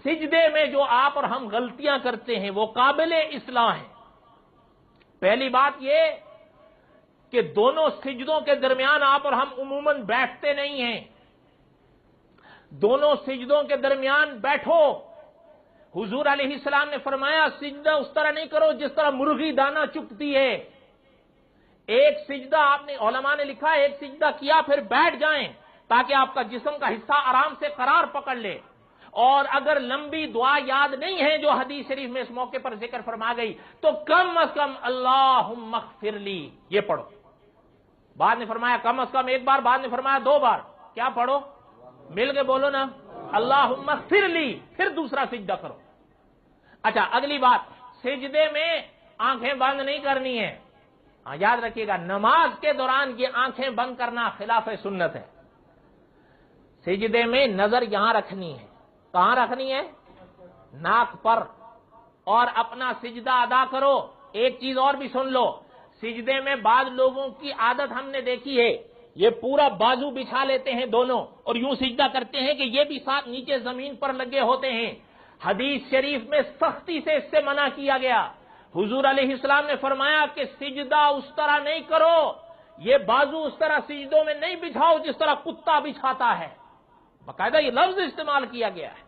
سجدے میں جو آپ اور ہم غلطیاں کرتے ہیں وہ قابل اصلاح ہیں۔ پہلی بات یہ کہ دونوں سجدوں کے درمیان آپ اور ہم عموماً بیٹھتے نہیں ہیں۔ دونوں سجدوں کے درمیان بیٹھو، حضور علیہ السلام نے فرمایا سجدہ اس طرح نہیں کرو جس طرح مرغی دانہ چگتی ہے۔ ایک سجدہ آپ نے، علماء نے لکھا ایک سجدہ کیا پھر بیٹھ جائیں تاکہ آپ کا جسم کا حصہ آرام سے قرار پکڑ لے۔ اور اگر لمبی دعا یاد نہیں ہے جو حدیث شریف میں اس موقع پر ذکر فرما گئی تو کم از کم اللہم اغفر لی یہ پڑھو۔ بعد نے فرمایا کم از کم ایک بار، بعد نے فرمایا 2 بار۔ کیا پڑھو؟ مل کے بولو نا، اللہم اغفر لی، پھر دوسرا سجدہ کرو۔ اچھا اگلی بات، سجدے میں آنکھیں بند نہیں کرنی ہے۔ یاد رکھیے گا نماز کے دوران یہ آنکھیں بند کرنا خلاف سنت ہے۔ سجدے میں نظر یہاں رکھنی ہے۔ کہاں رکھنی ہے؟ ناک پر، اور اپنا سجدہ ادا کرو۔ ایک چیز اور بھی سن لو، سجدے میں بعض لوگوں کی عادت ہم نے دیکھی ہے، یہ پورا بازو بچھا لیتے ہیں دونوں اور یوں سجدہ کرتے ہیں کہ یہ بھی ساتھ نیچے زمین پر لگے ہوتے ہیں۔ حدیث شریف میں سختی سے اس سے منع کیا گیا۔ حضور علیہ السلام نے فرمایا کہ سجدہ اس طرح نہیں کرو، یہ بازو اس طرح سجدوں میں نہیں بچھاؤ جس طرح کتا بچھاتا ہے۔ باقاعدہ یہ لفظ استعمال کیا گیا ہے۔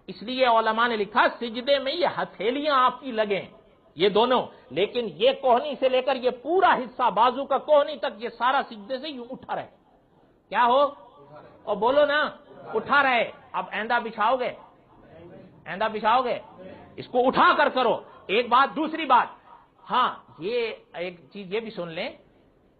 اس لیے علماء نے لکھا سجدے میں یہ ہتھیلیاں آپ کی لگیں، یہ دونوں، لیکن یہ کوہنی سے لے کر یہ پورا حصہ بازو کا کوہنی تک یہ سارا سجدے سے یوں اٹھا رہے۔ کیا ہو؟ اور بولو نا، اٹھا رہے۔ اب ایندہ بچھاؤ گے؟ ایندہ بچھاؤ گے؟ اس کو اٹھا کر کرو۔ ایک بات۔ دوسری بات، ہاں یہ ایک چیز یہ بھی سن لیں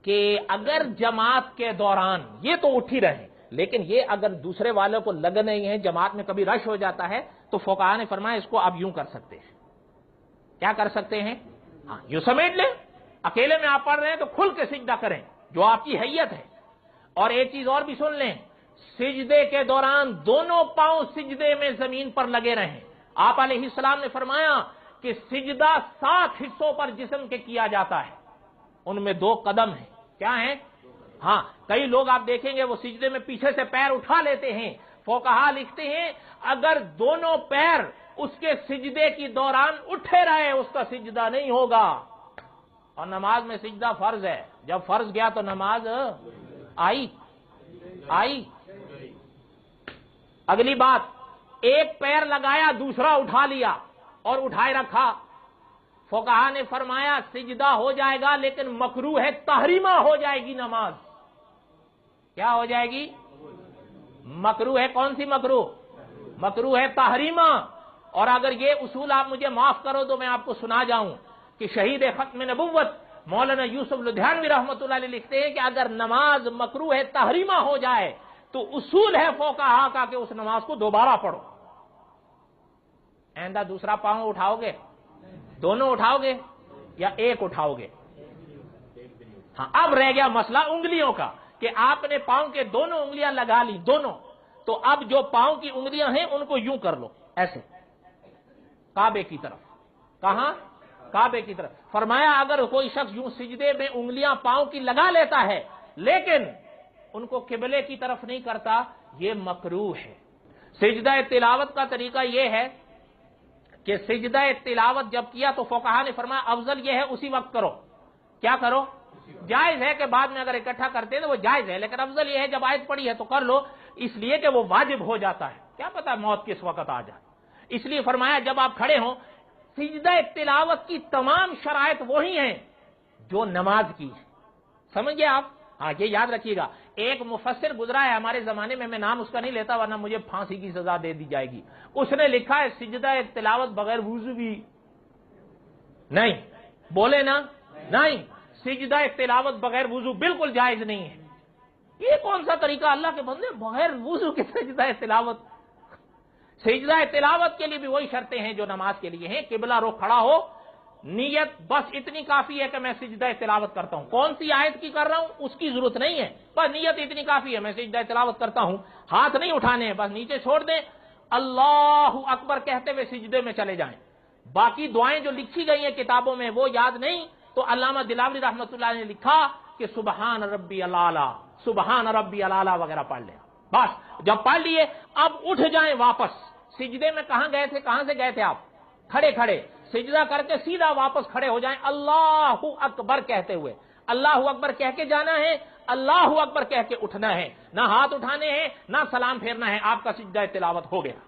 کہ اگر جماعت کے دوران یہ تو اٹھ ہی رہے، لیکن یہ اگر دوسرے والوں کو لگ نہیں ہے، جماعت میں کبھی رش ہو جاتا ہے تو فقہاء نے فرمایا اس کو آپ یوں کر سکتے ہیں۔ کیا کر سکتے ہیں؟ ہاں یوں سمیٹ لیں۔ اکیلے میں آپ پڑھ رہے ہیں تو کھل کے سجدہ کریں جو آپ کی حیت ہے۔ اور ایک چیز اور بھی سن لیں، سجدے کے دوران دونوں پاؤں سجدے میں زمین پر لگے رہیں۔ آپ علیہ السلام نے فرمایا کہ سجدہ 7 حصوں پر جسم کے کیا جاتا ہے، ان میں 2 قدم ہیں۔ کیا ہیں؟ ہاں کئی لوگ آپ دیکھیں گے وہ سجدے میں پیچھے سے پیر اٹھا لیتے ہیں۔ فقہاء لکھتے ہیں اگر دونوں پیر اس کے سجدے کی دوران اٹھے رہے اس کا سجدہ نہیں ہوگا۔ اور نماز میں سجدہ فرض ہے، جب فرض گیا تو نماز آئی۔ اگلی بات، ایک پیر لگایا دوسرا اٹھا لیا اور اٹھائے رکھا، فقہاء نے فرمایا سجدہ ہو جائے گا لیکن مکروہ ہے، تحریمہ ہو جائے گی نماز۔ کیا ہو جائے گی؟ مکروہ ہے۔ کون سی مکروہ؟ مکروہ ہے تحریمہ۔ اور اگر یہ اصول آپ مجھے معاف کرو تو میں آپ کو سنا جاؤں کہ شہید ختم نبوت مولانا یوسف لدھیانوی رحمۃ اللہ علیہ لکھتے ہیں کہ اگر نماز مکروہ ہے تحریمہ ہو جائے تو اصول ہے فقہاء کا کہ اس نماز کو دوبارہ پڑھو۔ آئندہ دوسرا پاؤں اٹھاؤ گے؟ دونوں اٹھاؤ گے یا ایک اٹھاؤ گے؟ ہاں اب رہ گیا مسئلہ انگلیوں کا کہ آپ نے پاؤں کے دونوں انگلیاں لگا لی دونوں، تو اب جو پاؤں کی انگلیاں ہیں ان کو یوں کر لو، ایسے کعبے کی طرف۔ کہاں؟ کعبے کی طرف۔ فرمایا اگر کوئی شخص یوں سجدے میں انگلیاں پاؤں کی لگا لیتا ہے لیکن ان کو قبلے کی طرف نہیں کرتا، یہ مکروہ ہے۔ سجدہ تلاوت کا طریقہ یہ ہے کہ سجدہ تلاوت جب کیا تو فقہاء نے فرمایا افضل یہ ہے اسی وقت کرو۔ کیا کرو؟ جائز ہے کہ بعد میں اگر اکٹھا کرتے ہیں تو وہ جائز ہے، لیکن افضل یہ ہے جب آیت پڑھی ہے تو کر لو، اس لیے کہ وہ واجب ہو جاتا ہے، کیا پتا موت کس وقت آ جائے۔ اس لیے فرمایا جب آپ کھڑے ہوں، سجدہ تلاوت کی تمام شرائط وہی ہیں جو نماز کی ہے۔ سمجھ گئے آپ؟ ہاں یہ یاد رکھیے گا۔ ایک مفسر گزرا ہے ہمارے زمانے میں نام اس کا نہیں لیتا ورنہ مجھے پھانسی کی سزا دے دی جائے گی، اس نے لکھا ہے سجدہ تلاوت بغیر وضو بھی نہیں۔ بولے نا؟ نہیں، سجدہ تلاوت بغیر وضو بالکل جائز نہیں ہے۔ یہ کون سا طریقہ اللہ کے بندے، بغیر وضو کے سجدہ تلاوت؟ سجدہ تلاوت کے لیے بھی وہی شرطیں ہیں جو نماز کے لیے ہیں، قبلہ رخ کھڑا ہو، نیت بس اتنی کافی ہے کہ میں سجدہ تلاوت کرتا ہوں، کون سی آیت کی کر رہا ہوں اس کی ضرورت نہیں ہے، بس نیت اتنی کافی ہے میں سجدہ تلاوت کرتا ہوں، ہاتھ نہیں اٹھانے ہیں، بس نیچے چھوڑ دیں، اللہ اکبر کہتے ہوئے سجدے میں چلے جائیں۔ باقی دعائیں جو لکھی گئی ہیں کتابوں میں وہ یاد نہیں تو علامہ دلاوری رحمۃ اللہ نے لکھا کہ سبحان ربی الاعلی، سبحان ربی الاعلی وغیرہ پڑھ لیں۔ بس جب پڑھ لیے اب اٹھ جائیں واپس، سجدے میں کہاں گئے تھے؟ کہاں سے گئے تھے آپ؟ کھڑے کھڑے سجدہ کر کے سیدھا واپس کھڑے ہو جائیں اللہ اکبر کہتے ہوئے. اللہ اکبر کہہ کے جانا ہے، اللہ اکبر کہہ کے اٹھنا ہے، نہ ہاتھ اٹھانے ہیں نہ سلام پھیرنا ہے. آپ کا سجدہ تلاوت ہو گیا.